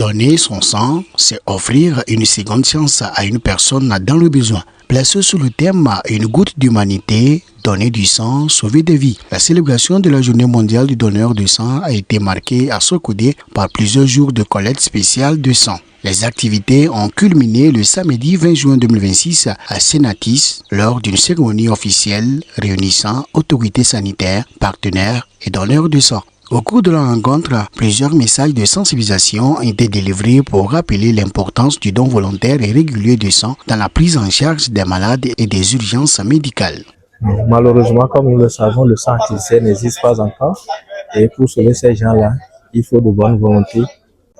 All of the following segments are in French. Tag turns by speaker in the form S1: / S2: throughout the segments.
S1: Donner son sang, c'est offrir une seconde chance à une personne dans le besoin. Placé sous le thème « Une goutte d'humanité », donner du sang, sauver des vies. La célébration de la Journée mondiale du donneur de sang a été marquée à Sokodé par plusieurs jours de collecte spéciale de sang. Les activités ont culminé le samedi 20 juin 2026 à Senatis lors d'une cérémonie officielle réunissant autorités sanitaires, partenaires et donneurs de sang. Au cours de la rencontre, plusieurs messages de sensibilisation ont été délivrés pour rappeler l'importance du don volontaire et régulier de sang dans la prise en charge des malades et des urgences médicales.
S2: Malheureusement, comme nous le savons, le sang artificiel n'existe pas encore. Et pour sauver ces gens-là, il faut de bonne volonté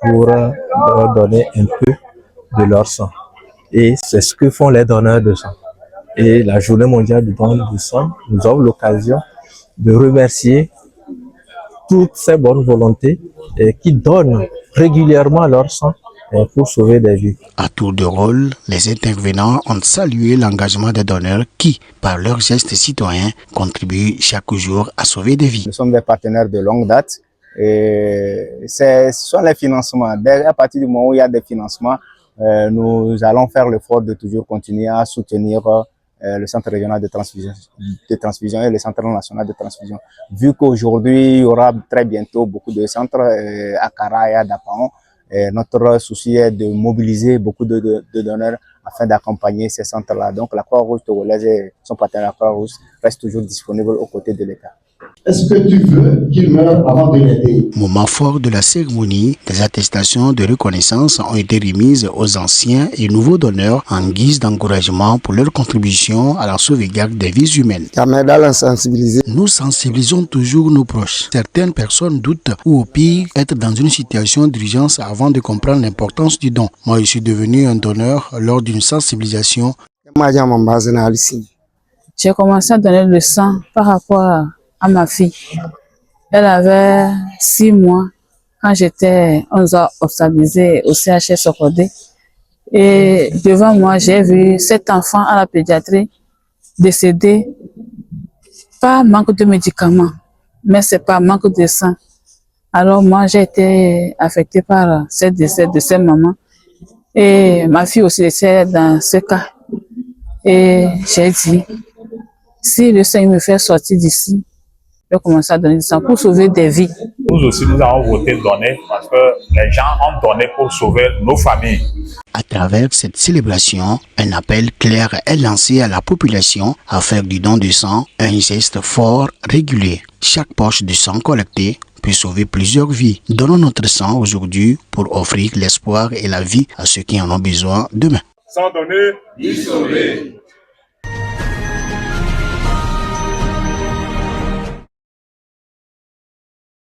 S2: pour leur donner un peu de leur sang. Et c'est ce que font les donneurs de sang. Et la Journée mondiale du don du sang nous offre l'occasion de remercier toutes ces bonnes volontés qui donnent régulièrement leur sang pour sauver des vies.
S1: À tour de rôle, les intervenants ont salué l'engagement des donneurs qui, par leurs gestes citoyens, contribuent chaque jour à sauver des vies.
S3: Nous sommes des partenaires de longue date et ce sont les financements. À partir du moment où il y a des financements, nous allons faire l'effort de toujours continuer à soutenir le centre régional de transfusion et le centre national de transfusion. Vu qu'aujourd'hui, il y aura très bientôt beaucoup de centres à Kara et à Dapaon, notre souci est de mobiliser beaucoup de donneurs afin d'accompagner ces centres-là. Donc la Croix-Rouge togolaise et son partenaire Croix-Rouge restent toujours disponibles aux côtés de l'État.
S4: Est-ce que tu veux qu'il meure avant de l'aider?
S1: Moment fort de la cérémonie, des attestations de reconnaissance ont été remises aux anciens et nouveaux donneurs en guise d'encouragement pour leur contribution à la sauvegarde des vies humaines. Nous sensibilisons toujours nos proches. Certaines personnes doutent ou au pire être dans une situation d'urgence avant de comprendre l'importance du don. Moi, je suis devenu un donneur lors d'une sensibilisation.
S5: J'ai commencé à donner le sang par rapport à ma fille. Elle avait 6 mois quand on nous a hospitalisés au CHS Sokodé. Et devant moi, j'ai vu cet enfant à la pédiatrie décédé, pas manque de médicaments, mais c'est pas manque de sang. Alors moi, j'ai été affectée par ce décès de cette maman. Et ma fille aussi était dans ce cas. Et j'ai dit, si le Seigneur me fait sortir d'ici, je vais commencer à donner du sang pour sauver des vies.
S6: Nous aussi, nous avons voté donner parce que les gens ont donné pour sauver nos familles.
S1: À travers cette célébration, un appel clair est lancé à la population à faire du don de sang un geste fort, régulier. Chaque poche de sang collecté peut sauver plusieurs vies. Donnons notre sang aujourd'hui pour offrir l'espoir et la vie à ceux qui en ont besoin demain.
S6: Sans donner, vie sauver.